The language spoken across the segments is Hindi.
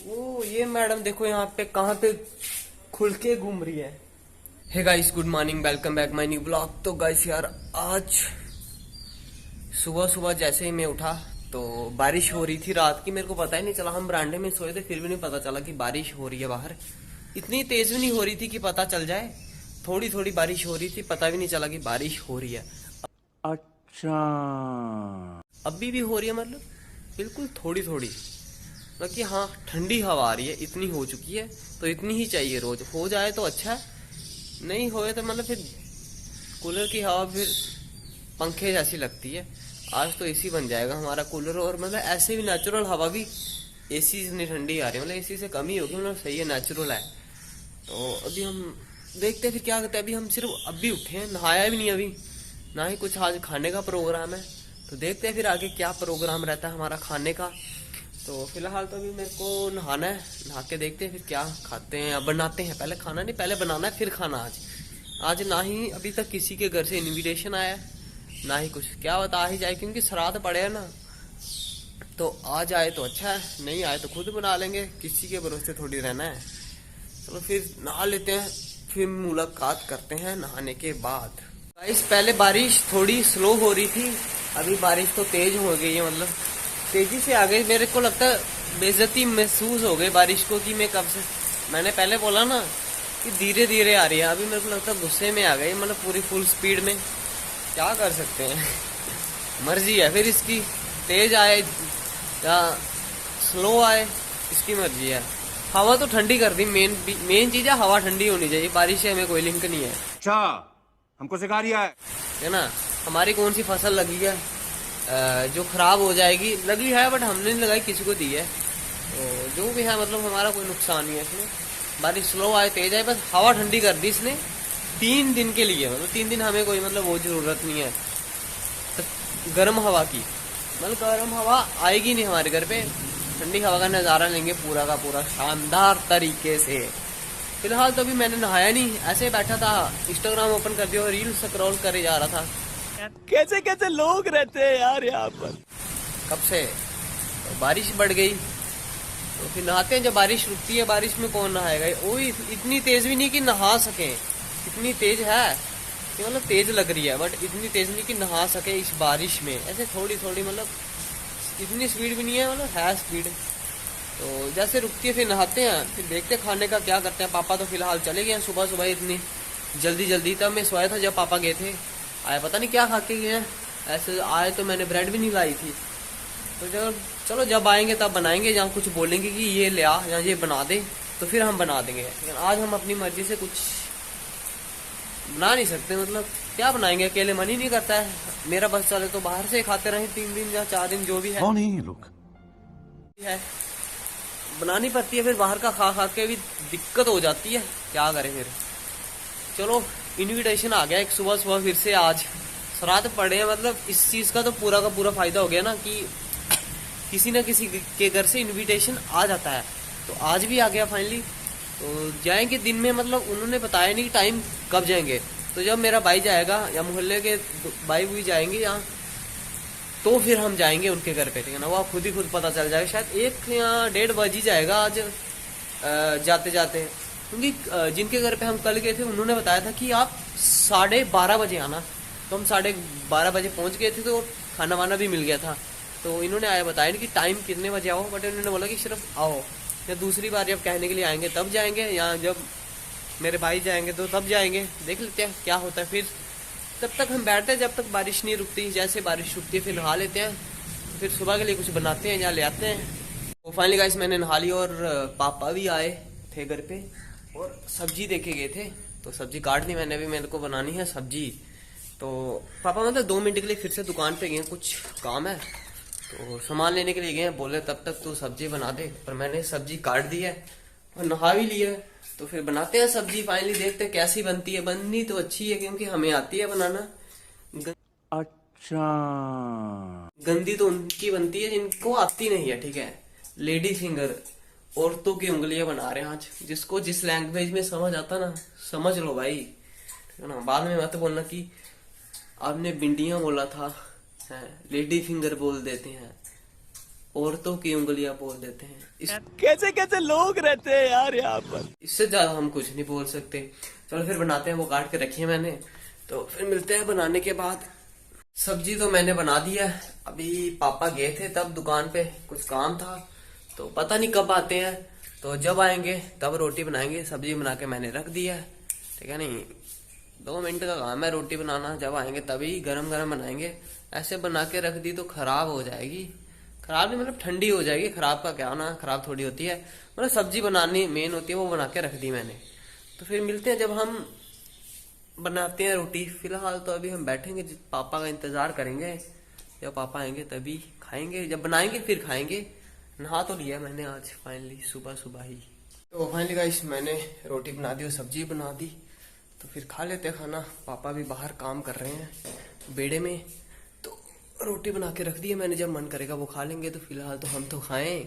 ओ ये मैडम देखो यहाँ पे कहाँ पे खुल के घूम रही है। Hey guys, good morning, welcome back my new blog. तो गाइस यार, आज सुबह सुबह जैसे ही मैं उठा तो बारिश हो रही थी रात की। मेरे को पता ही नहीं चला, हम बरामदे में सोए थे फिर भी नहीं पता चला कि बारिश हो रही है बाहर। इतनी तेज भी नहीं हो रही थी कि पता चल जाए, थोड़ी थोड़ी बारिश हो रही थी, पता भी नहीं चला कि बारिश हो रही है। अच्छा, अभी भी हो रही है, मतलब बिल्कुल थोड़ी थोड़ी, मतलब कि हाँ ठंडी हवा आ रही है, इतनी हो चुकी है। तो इतनी ही चाहिए, रोज हो जाए तो अच्छा है, नहीं होए तो मतलब फिर कूलर की हवा फिर पंखे जैसी लगती है। आज तो एसी बन जाएगा हमारा कूलर। और मतलब ऐसे भी नेचुरल हवा भी एसी से नहीं ठंडी आ रही, मतलब एसी से कम ही होगी, मतलब सही है, नेचुरल है। तो अभी हम देखते हैं फिर क्या करते हैं। अभी हम सिर्फ अभी उठे हैं, नहाया भी नहीं अभी, ना ही कुछ आज खाने का प्रोग्राम है। तो देखते हैं फिर आगे क्या प्रोग्राम रहता है हमारा खाने का। तो फिलहाल तो अभी मेरे को नहाना है, नहा के देखते हैं फिर क्या खाते हैं या बनाते हैं। पहले खाना नहीं, पहले बनाना है फिर खाना। आज ना ही अभी तक किसी के घर से इनविटेशन आया है, ना ही कुछ, क्या बता आ ही जाए, क्योंकि श्राद्ध पड़े है ना। तो आ जाए तो अच्छा है, नहीं आए तो खुद बना लेंगे, किसी के भरोसे थोड़ी रहना है। चलो फिर नहा लेते हैं, फिर मुलाकात करते हैं नहाने के बाद। गाइस, पहले बारिश थोड़ी स्लो हो रही थी, अभी बारिश तो तेज हो गई है, मतलब तेजी से आ गई। मेरे को लगता है बेइज्जती महसूस हो गई बारिश को, कि मैं कब से, मैंने पहले बोला ना कि धीरे धीरे आ रही है, अभी मेरे को लगता है गुस्से में आ गई, मतलब पूरी फुल स्पीड में। क्या कर सकते हैं मर्जी है फिर इसकी, तेज आए या स्लो आए इसकी मर्जी है। हवा तो ठंडी कर दी, मेन चीज है हवा ठंडी होनी चाहिए, बारिश से हमें कोई लिंक नहीं है। अच्छा, हमको सिखा रिया है ना। हमारी कौन सी फसल लगी है जो खराब हो जाएगी, लगी है बट हमने नहीं लगाई, किसी को दी है। तो जो भी है, मतलब हमारा कोई नुकसान नहीं है इसमें। बारिश स्लो आए तेज आए, बस हवा ठंडी कर दी इसने 3 दिन के लिए, मतलब 3 दिन हमें कोई मतलब वो जरूरत नहीं है गर्म हवा की, मतलब गर्म हवा आएगी नहीं हमारे घर पे। ठंडी हवा का नज़ारा लेंगे पूरा का पूरा शानदार तरीके से। फिलहाल तो अभी मैंने नहाया नहीं, ऐसे बैठा था, इंस्टाग्राम ओपन कर दिया और रील स्क्रॉल करे जा रहा था। कैसे कैसे लोग रहते हैं यार यहाँ पर। कब से तो बारिश बढ़ गई, तो फिर नहाते हैं जब बारिश रुकती है। बारिश में कौन नहाएगा, वो इतनी तेज भी नहीं कि नहा सके, इतनी तेज है कि मतलब तेज लग रही है, बट इतनी तेज नहीं कि नहा सके इस बारिश में। ऐसे थोड़ी थोड़ी, मतलब इतनी स्पीड भी नहीं है, मतलब है स्पीड। तो जैसे रुकती है फिर नहाते हैं, फिर देखते हैं खाने का क्या करते हैं। पापा तो फिलहाल चले गए हैं सुबह सुबह इतनी जल्दी जल्दी, तब मैं सोया था जब पापा गए थे। आए पता नहीं क्या खा के गए हैं, ऐसे आए तो मैंने ब्रेड भी नहीं लाई थी। तो जब चलो जब आएंगे तब बनाएंगे, जहाँ कुछ बोलेंगे कि ये ले आ या ये बना दे तो फिर हम बना देंगे। लेकिन आज हम अपनी मर्जी से कुछ बना नहीं सकते, मतलब क्या बनाएंगे, अकेले मन ही नहीं करता है मेरा। बस चले तो बाहर से खाते रहे 3 दिन या 4 दिन, जो भी है। कौन है ये लोग? है बनानी पड़ती है, फिर बाहर का खा खा के भी दिक्कत हो जाती है, क्या करें फिर। चलो इनविटेशन आ गया एक सुबह सुबह फिर से, आज श्राद्ध पड़े हैं, मतलब इस चीज का तो पूरा का पूरा फायदा हो गया ना कि किसी न किसी के घर से इनविटेशन आ जाता है। तो आज भी आ गया फाइनली। तो जाएंगे दिन में, मतलब उन्होंने बताया नहीं टाइम कब जाएंगे। तो जब मेरा भाई जाएगा या मोहल्ले के भाई भी जाएंगे यहाँ, तो फिर हम जाएंगे उनके घर पे, ठीक है ना। वो खुद ही खुद पता चल जाएगा, शायद 1 या 1:30 बज ही जाएगा आज जाते जाते। क्योंकि जिनके घर पे हम कल गए थे उन्होंने बताया था कि आप 12:30 बजे आना, तो हम 12:30 बजे पहुंच गए थे, तो खाना वाना भी मिल गया था। तो इन्होंने आया बताया नहीं कि टाइम कितने बजे आओ, बट इन्होंने बोला कि सिर्फ आओ, या दूसरी बार जब कहने के लिए आएंगे तब जाएंगे, या जब मेरे भाई जाएंगे तो तब जाएंगे। देख लेते हैं क्या होता है फिर। तब तक हम बैठते हैं जब तक बारिश नहीं रुकती, जैसे बारिश रुकती है फिर नहा लेते हैं, फिर सुबह के लिए कुछ बनाते हैं या ले आते हैं। तो फाइनली गाइस मैंने नहा ली, और पापा भी आए थे घर पे और सब्जी देखे गए थे, तो सब्जी काट दी मैंने, भी मेरे को बनानी है सब्जी। तो पापा मतलब 2 मिनट के लिए फिर से दुकान पे गए, कुछ काम है तो सामान लेने के लिए गए, बोले तब तक तू सब्जी बना दे। पर मैंने सब्जी काट दी है और नहा भी लिया है, तो फिर बनाते हैं सब्जी। फाइनली देखते हैं कैसी बनती है, बननी तो अच्छी है क्योंकि हमें आती है बनाना। अच्छा, गंदी तो उनकी बनती है जिनको आती नहीं है, ठीक है। लेडी फिंगर, औरतों की उंगलियां बना रहे हैं आज। जिसको जिस लैंग्वेज में समझ आता ना समझ लो भाई, ठीक है ना। बाद में मत बोलना कि आपने बिंडियां बोला था, लेडी फिंगर बोल देते हैं। औरतों की उंगलियां बोल देते हैं। कैसे कैसे लोग रहते हैं यार यहाँ पर। इससे ज्यादा हम कुछ नहीं बोल सकते। चलो फिर बनाते हैं। वो काट के रखी है मैंने, तो फिर मिलते हैं बनाने के बाद। सब्जी तो मैंने बना दी है। अभी पापा गए थे तब दुकान पे, कुछ काम था, तो पता नहीं कब आते हैं। तो जब आएंगे तब रोटी बनाएंगे। सब्जी बना के मैंने रख दी है, ठीक है। नहीं 2 मिनट का काम है रोटी बनाना। जब आएंगे तभी गरम गरम बनाएंगे। ऐसे बना के रख दी तो खराब हो जाएगी। खराब नहीं मतलब ठंडी हो जाएगी। खराब का क्या होना, खराब थोड़ी होती है। मतलब सब्जी बनानी मेन होती है, वो बना के रख दी मैंने। तो फिर मिलते हैं जब हम बनाते हैं रोटी। फिलहाल तो अभी हम बैठेंगे, पापा का इंतजार करेंगे। जब पापा आएंगे तभी खाएंगे, जब बनाएंगे फिर खाएंगे। नहा तो लिया मैंने आज फाइनली सुबह सुबह ही। तो फाइनली गाइस मैंने रोटी बना दी और सब्जी बना दी, तो फिर खा लेते हैं खाना। पापा भी बाहर काम कर रहे हैं बेड़े में, तो रोटी बना के रख दी है मैंने। जब मन करेगा वो खा लेंगे। तो फिलहाल तो हम तो खाएं।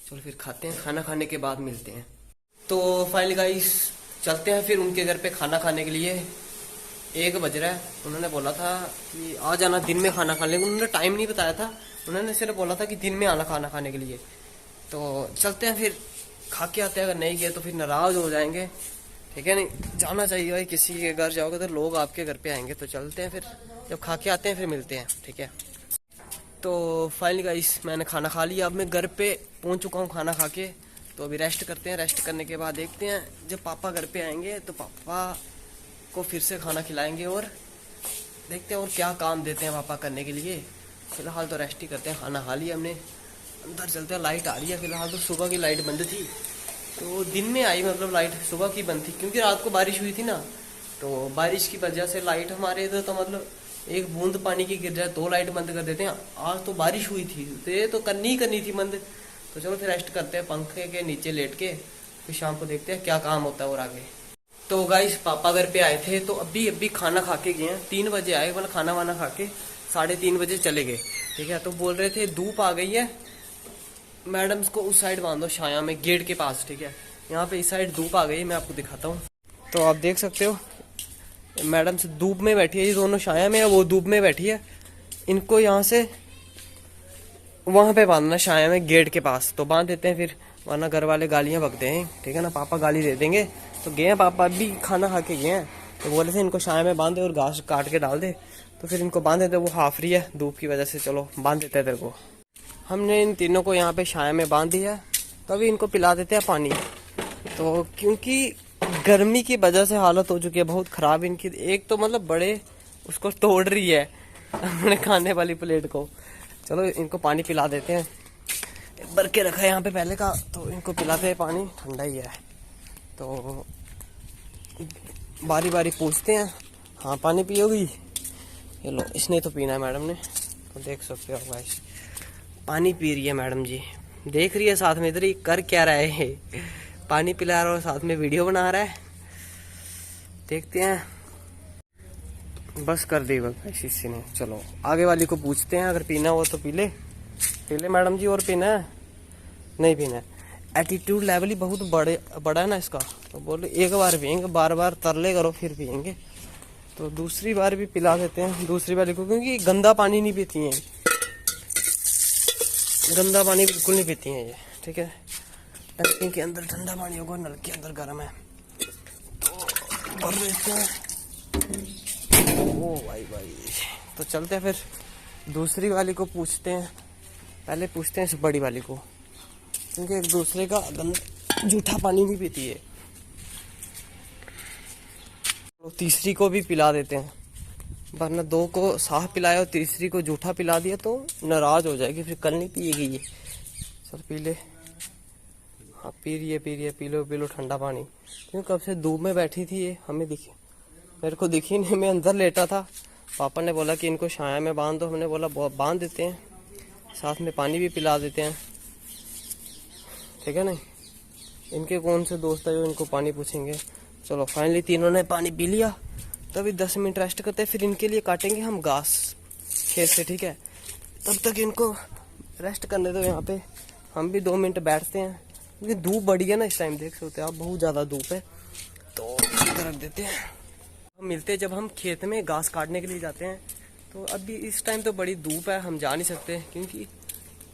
चलो फिर खाते हैं, खाना खाने के बाद मिलते हैं। तो फाइनली गाइस चलते हैं फिर उनके घर पे खाना खाने के लिए। 1 बज रहा है। उन्होंने बोला था कि आ जाना दिन में खाना खाने, उन्होंने टाइम नहीं बताया था। उन्होंने सिर्फ बोला था कि दिन में आना खाना खाने के लिए। तो चलते हैं फिर खा के आते हैं। अगर नहीं गए तो फिर नाराज हो जाएंगे, ठीक है। नहीं जाना चाहिए भाई, किसी के घर जाओगे तो लोग आपके घर पे आएंगे। तो चलते हैं फिर, जब खा के आते हैं फिर मिलते हैं, ठीक है। तो फाइनली गाइस मैंने खाना खा लिया। अब मैं घर पे पहुंच चुका हूँ खाना खा के। तो अभी रेस्ट करते हैं। रेस्ट करने के बाद देखते हैं जब पापा घर पे आएंगे तो पापा को फिर से खाना खिलाएंगे और देखते हैं और क्या काम देते हैं पापा करने के लिए। फिलहाल तो रेस्ट ही करते हैं। खाना खा लिया हमने, अंदर चलते हैं। लाइट आ रही है फिलहाल तो। सुबह की लाइट बंद थी, तो दिन में आई, मतलब लाइट सुबह की बंद थी क्योंकि रात को बारिश हुई थी ना। तो बारिश की वजह से लाइट हमारे इधर तो मतलब एक बूंद पानी की गिर जाए तो लाइट बंद कर देते हैं। आज तो बारिश हुई थी तो ये तो करनी थी बंद। तो चलो फिर रेस्ट करते हैं पंखे के नीचे लेट के। फिर शाम को देखते हैं क्या काम होता है और आगे। तो गाइस पापा घर पे आए थे, तो अभी खाना खा के गए हैं। 3 बजे आए, मतलब खाना वाना खा के 3:30 बजे चले गए, ठीक है। तो बोल रहे थे धूप आ गई है, मैडम्स को उस साइड बांधो छाया में गेट के पास, ठीक है। यहाँ पे इस साइड धूप आ गई है, मैं आपको दिखाता हूँ। तो आप देख सकते हो मैडम से धूप में बैठी है, ये दोनों छाया में है, वो धूप में बैठी है। इनको यहाँ से वहां पे बांधना छाया में गेट के पास, तो बांध देते हैं फिर, वरना घर वाले गालियां बकते हैं, ठीक है ना। पापा गाली दे देंगे। तो गए हैं पापा, अभी खाना खा के गए हैं। तो बोले थे इनको छाया में बांध दे और घास काट के डाल दे। तो फिर इनको बांध देते, वो हाफ रही है धूप की वजह से। चलो बांध देते हैं तेरे को। हमने इन तीनों को यहाँ पे छाया में बांध दिया। तो अभी इनको पिला देते हैं पानी। तो क्योंकि गर्मी की वजह से हालत हो चुकी है बहुत खराब इनकी। एक तो मतलब बड़े उसको तोड़ रही है अपने खाने वाली प्लेट को। चलो इनको पानी पिला देते हैं। भर के रखा है यहाँ पे पहले का, तो इनको पिलाते हैं पानी, ठंडा ही है। तो बारी बारी पूछते हैं, हाँ पानी पियोगी? ये लो, इसने तो पीना है मैडम ने। तो देख सकते हो गाइस पानी पी रही है मैडम जी, देख रही है साथ में इधर ही कर क्या रहा है। पानी पिला रहा है और साथ में वीडियो बना रहा है। देखते हैं, बस कर दी बस इसी ने। चलो आगे वाली को पूछते हैं, अगर पीना हो तो पी ले मैडम जी। और पीना है? नहीं पीना है। एटीट्यूड लेवल ही बहुत बड़ा है ना इसका। तो बोले एक बार पियेंगे, बार बार तरले करो फिर पियेंगे। तो दूसरी बार भी पिला देते हैं दूसरी वाली को, क्योंकि गंदा पानी नहीं पीती हैं, गंदा पानी बिल्कुल नहीं पीती हैं ये, ठीक है। टंकी के अंदर ठंडा पानी होगा, नल के अंदर गर्म है। तो भर देते हैं। ओ भाई, तो चलते हैं फिर दूसरी वाली को पूछते हैं। पहले पूछते हैं इस बड़ी वाली को, क्योंकि एक दूसरे का गंदा जूठा पानी नहीं पीती है। तो तीसरी को भी पिला देते हैं, वरना 2 को साफ पिलाया और तीसरी को जूठा पिला दिया तो नाराज हो जाएगी, फिर कल नहीं पिएगी ये। चल पी ले। हाँ पी रही है, पी लो ठंडा पानी। क्यों कब से धूप में बैठी थी ये, हमें दिखी, मेरे को दिखी नहीं, मैं अंदर लेटा था। पापा ने बोला कि इनको छाया में बांध दो, हमने बोला बांध देते हैं, साथ में पानी भी पिला देते हैं, ठीक है ना। इनके कौन से दोस्त है जो इनको पानी पूछेंगे। चलो फाइनली तीनों ने पानी पी लिया। तो अभी 10 मिनट रेस्ट करते हैं, फिर इनके लिए काटेंगे हम घास खेत से, ठीक है। तब तक इनको रेस्ट करने दो यहाँ पे, हम भी 2 मिनट बैठते हैं, क्योंकि धूप बढ़ी है ना इस टाइम, देख सकते हो आप, बहुत ज़्यादा धूप है। तो रख देते हैं। हम मिलते हैं जब हम खेत में घास काटने के लिए जाते हैं। तो अभी इस टाइम तो बड़ी धूप है, हम जा नहीं सकते, क्योंकि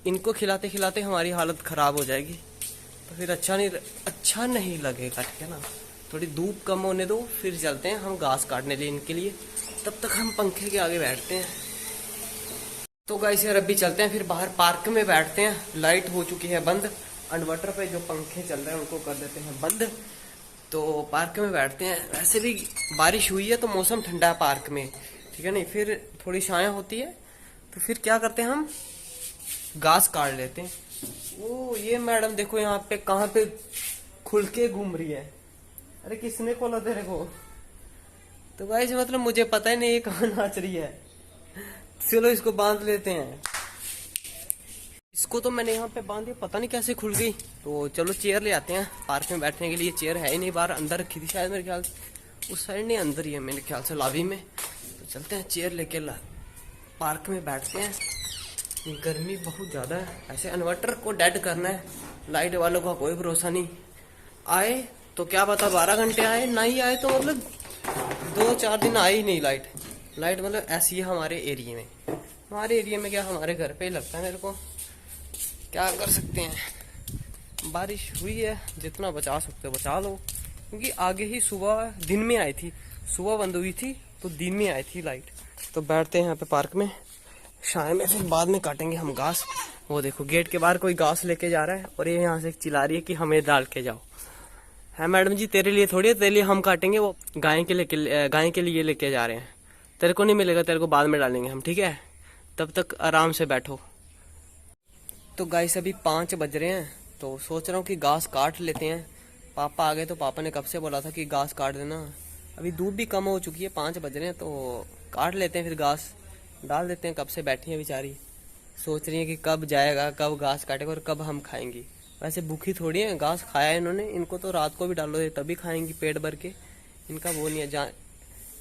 इनको खिलाते खिलाते हमारी हालत ख़राब हो जाएगी, तो फिर अच्छा नहीं लगेगा, ठीक है ना। थोड़ी धूप कम होने दो, फिर चलते हैं हम घास काटने लिए इनके लिए। तब तक हम पंखे के आगे बैठते हैं। तो गाइस यार अभी चलते हैं, फिर बाहर पार्क में बैठते हैं। लाइट हो चुकी है बंद, इन्वर्टर पे जो पंखे चल रहे हैं उनको कर देते हैं बंद। तो पार्क में बैठते हैं। वैसे भी बारिश हुई है तो मौसम ठंडा है पार्क में, ठीक है नहीं। फिर थोड़ी छाया होती है, तो फिर क्या करते हैं हम घास काट लेते हैं। ओ ये मैडम देखो यहाँ पे कहाँ पे खुल के घूम रही है। अरे किसने खोला तेरे को? तो गाइस मतलब मुझे पता ही नहीं ये कहाँ नाच रही है। चलो इसको बांध लेते हैं। इसको तो मैंने यहाँ पे बांध दिया, पता नहीं कैसे खुल गई। तो चलो चेयर ले आते हैं। पार्क में बैठने के लिए चेयर है ही नहीं, बाहर अंदर रखी थी शायद मेरे ख्याल से। उस साइड नहीं, अंदर ही है मेरे ख्याल से लॉबी में। तो चलते हैं चेयर लेके पार्क में बैठते हैं। गर्मी बहुत ज़्यादा है। ऐसे इन्वर्टर को डेड करना है। लाइट वालों का कोई भरोसा नहीं, आए तो क्या पता 12 घंटे आए, नहीं आए तो मतलब 2-4 दिन आई ही नहीं लाइट। मतलब ऐसी है हमारे एरिया में। हमारे एरिया में क्या, हमारे घर पे ही लगता है मेरे को। क्या कर सकते हैं, बारिश हुई है, जितना बचा सकते हो बचा लो। क्योंकि आगे ही सुबह दिन में आई थी, सुबह बंद हुई थी तो दिन में आई थी लाइट। तो बैठते हैं यहाँ पे पार्क में, शाम में फिर बाद में काटेंगे हम घास। वो देखो गेट के बाहर कोई घास लेके जा रहा है और ये यहाँ से चिल्ला रही है कि हमें डाल के जाओ। है मैडम जी, तेरे लिए थोड़ी है, तेरे लिए हम काटेंगे। वो गाय के लिए लेके जा रहे हैं। तेरे को नहीं मिलेगा, तेरे को बाद में डालेंगे हम, ठीक है। तब तक आराम से बैठो। तो गाइस अभी 5 बज रहे हैं, तो सोच रहा हूँ कि घास काट लेते हैं। पापा आ गए तो पापा ने कब से बोला था कि घास काट देना। अभी धूप भी कम हो चुकी है, 5 बज रहे हैं, तो काट लेते हैं। फिर घास डाल देते हैं। कब से बैठी है बेचारी, सोच रही है कि कब जाएगा, कब घास काटेगा और कब हम खाएंगी। वैसे भूखी थोड़ी है, घास खाया है इन्होंने। इनको तो रात को भी डालो तभी खाएंगी पेट भर के। इनका वो नहीं है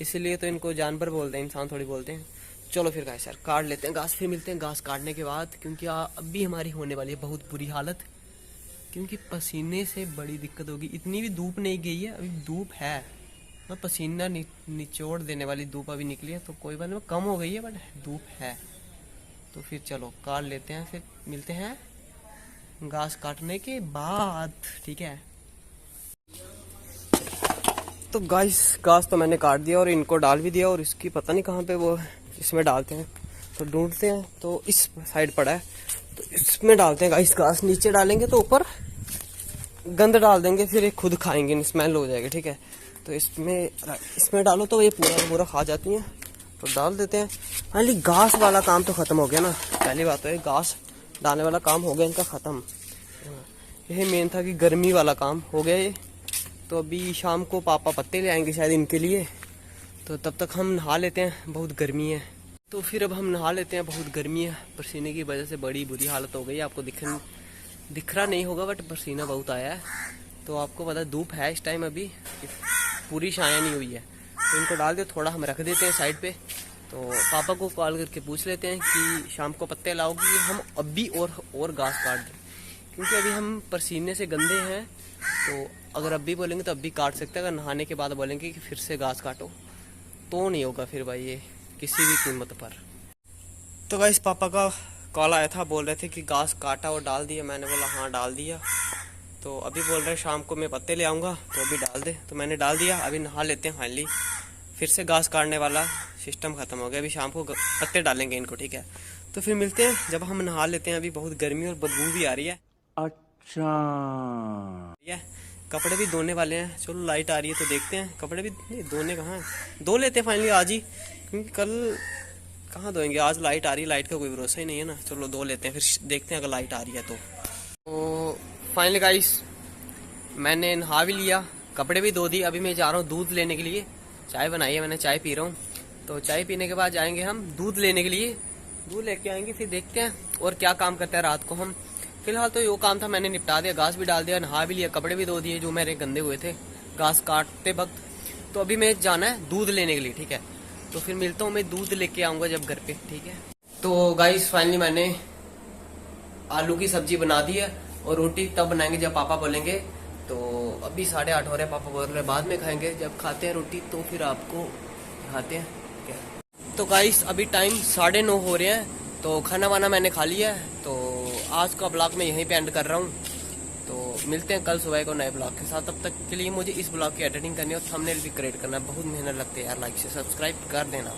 इसलिए तो इनको जानवर बोलते हैं, इंसान थोड़ी बोलते हैं। चलो फिर गाइस यार काट लेते हैं घास, फिर मिलते हैं घास काटने के बाद। क्योंकि अभी हमारी होने वाली है बहुत बुरी हालत, क्योंकि पसीने से बड़ी दिक्कत होगी। इतनी भी धूप नहीं गई है, अभी धूप है, मतलब पसीना निचोड़ देने वाली धूप अभी निकली है। तो कोई बात नहीं, कम हो गई है बट धूप है। तो फिर चलो काट लेते हैं, फिर मिलते हैं घास काटने के बाद, ठीक है। तो गाइस घास तो मैंने काट दिया और इनको डाल भी दिया। और इसकी पता नहीं कहाँ पे वो इसमें डालते हैं, तो ढूंढते हैं। तो इस साइड पड़ा है, तो इसमें डालते हैं गाइस घास। नीचे डालेंगे तो ऊपर गंद डाल देंगे, फिर ये खुद खाएंगे, स्मेल हो जाएगी, ठीक है। तो इसमें डालो तो ये पूरा खा जाती हैं। तो डाल देते हैं। फाइनली घास वाला काम तो खत्म हो गया ना। पहली बात तो ये घास डालने वाला काम हो गया इनका खत्म। यही मेन था कि गर्मी वाला काम हो गया ये। तो अभी शाम को पापा पत्ते ले आएंगे शायद इनके लिए, तो तब तक हम नहा लेते हैं, बहुत गर्मी है। तो फिर अब हम नहा लेते हैं, बहुत गर्मी है। पसीने की वजह से बड़ी बुरी हालत हो गई। आपको दिख रहा नहीं होगा बट पसीना बहुत आया है। तो आपको पता धूप है इस टाइम, अभी पूरी छाया नहीं हुई है। तो इनको डाल दो, थोड़ा हम रख देते हैं साइड पे। तो पापा को कॉल करके पूछ लेते हैं कि शाम को पत्ते लाओगी, हम अभी और घास काट दें। क्योंकि अभी हम पसीने से गंदे हैं, तो अगर अभी बोलेंगे तो अभी काट सकते हैं। अगर नहाने के बाद बोलेंगे कि फिर से घास काटो तो नहीं होगा फिर भाई ये किसी भी कीमत पर। तो गाइस पापा का कॉल आया था, बोल रहे थे कि घास काटा और डाल दिया। मैंने बोला हाँ डाल दिया। तो अभी बोल रहे शाम को मैं पत्ते ले आऊँगा तो अभी डाल दे। तो मैंने डाल दिया। अभी नहा लेते हैं फाइनली, फिर से घास काटने वाला सिस्टम खत्म हो गया। अभी शाम को पत्ते डालेंगे इनको, ठीक है। तो फिर मिलते हैं जब हम नहा लेते हैं। अभी बहुत गर्मी और बदबू भी आ रही है। अच्छा कपड़े भी धोने वाले हैं। चलो लाइट आ रही है तो देखते हैं। कपड़े भी नहीं धोने कहाँ, धो लेते हैं फाइनली आज ही, क्योंकि कल कहाँ धोएंगे। आज लाइट आ रही है, लाइट का कोई भरोसा ही नहीं है ना। चलो धो लेते हैं, फिर देखते हैं अगर लाइट आ रही है तो फाइनली गाइस मैंने नहा भी लिया, कपड़े भी धो दिए। अभी मैं जा रहा हूँ दूध लेने के लिए। चाय बनाई है मैंने, चाय पी रहा हूँ। तो चाय पीने के बाद जाएंगे हम दूध लेने के लिए। दूध लेके आएंगे, फिर देखते हैं और क्या काम करते हैं रात को हम। फिलहाल तो यो काम था मैंने निपटा दिया, घास भी डाल दिया, नहा भी लिया, कपड़े भी धो दिए जो मेरे गंदे हुए थे घास काटते वक्त। तो अभी मैं जाना है दूध लेने के लिए, ठीक है। तो फिर मिलता हूँ, मैं दूध लेके आऊँगा जब घर पे, ठीक है। तो गाइस फाइनली मैंने आलू की सब्जी बना दी है और रोटी तब बनाएंगे जब पापा बोलेंगे। तो अभी 8:30 हो रहे हैं, पापा बोल रहे हैं बाद में खाएंगे। जब खाते हैं रोटी तो फिर आपको खाते हैं, ठीक है। तो गाइस अभी टाइम 9:30 हो रहे हैं, तो खाना वाना मैंने खा लिया है। तो आज का ब्लॉग मैं यहीं पे एंड कर रहा हूँ। तो मिलते हैं कल सुबह को नए ब्लॉग के साथ। तब तक के लिए मुझे इस ब्लॉग की एडिटिंग करनी है और थंबनेल भी क्रिएट करना है। बहुत मेहनत लगती है यार। लाइक से सब्सक्राइब कर देना।